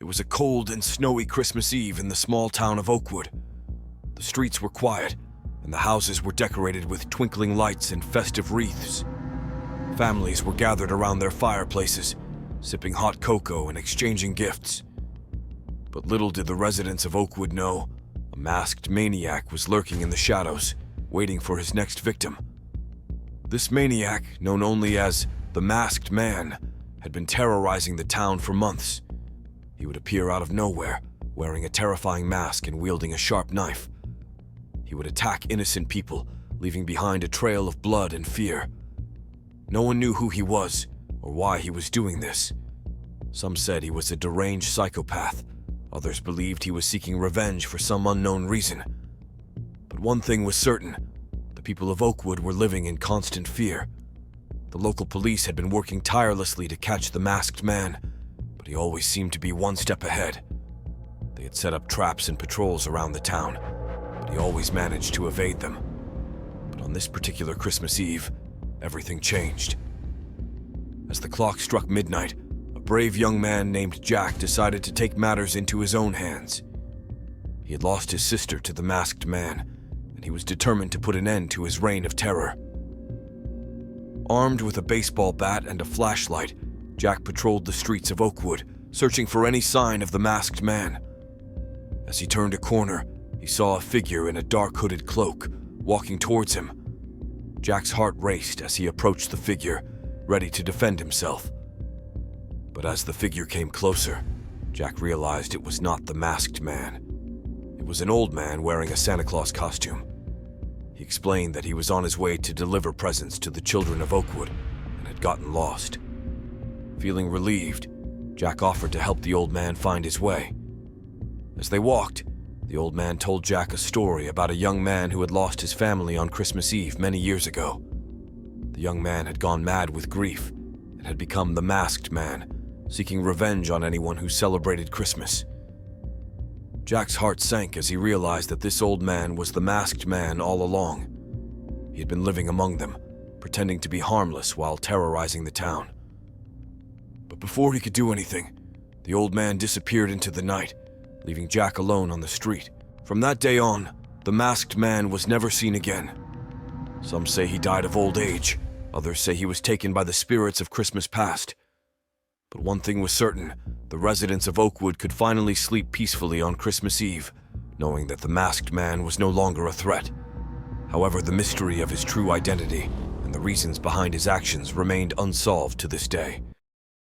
It was a cold and snowy Christmas Eve in the small town of Oakwood. The streets were quiet, and the houses were decorated with twinkling lights and festive wreaths. Families were gathered around their fireplaces, sipping hot cocoa and exchanging gifts. But little did the residents of Oakwood know, a masked maniac was lurking in the shadows, waiting for his next victim. This maniac, known only as the Masked Man, had been terrorizing the town for months. He would appear out of nowhere, wearing a terrifying mask and wielding a sharp knife. He would attack innocent people, leaving behind a trail of blood and fear. No one knew who he was or why he was doing this. Some said he was a deranged psychopath. Others believed he was seeking revenge for some unknown reason. But one thing was certain: the people of Oakwood were living in constant fear. The local police had been working tirelessly to catch the Masked Man, but he always seemed to be one step ahead. They had set up traps and patrols around the town, but he always managed to evade them. But on this particular Christmas Eve, everything changed. As the clock struck midnight, a brave young man named Jack decided to take matters into his own hands. He had lost his sister to the Masked Man, and he was determined to put an end to his reign of terror. Armed with a baseball bat and a flashlight, Jack patrolled the streets of Oakwood, searching for any sign of the Masked Man. As he turned a corner, he saw a figure in a dark hooded cloak, walking towards him. Jack's heart raced as he approached the figure, ready to defend himself. But as the figure came closer, Jack realized it was not the Masked Man. It was an old man wearing a Santa Claus costume. He explained that he was on his way to deliver presents to the children of Oakwood and had gotten lost. Feeling relieved, Jack offered to help the old man find his way. As they walked, the old man told Jack a story about a young man who had lost his family on Christmas Eve many years ago. The young man had gone mad with grief and had become the Masked Man, seeking revenge on anyone who celebrated Christmas. Jack's heart sank as he realized that this old man was the Masked Man all along. He had been living among them, pretending to be harmless while terrorizing the town. But before he could do anything, the old man disappeared into the night, leaving Jack alone on the street. From that day on, the Masked Man was never seen again. Some say he died of old age, others say he was taken by the spirits of Christmas past. But one thing was certain: the residents of Oakwood could finally sleep peacefully on Christmas Eve, knowing that the Masked Man was no longer a threat. However, the mystery of his true identity and the reasons behind his actions remained unsolved to this day.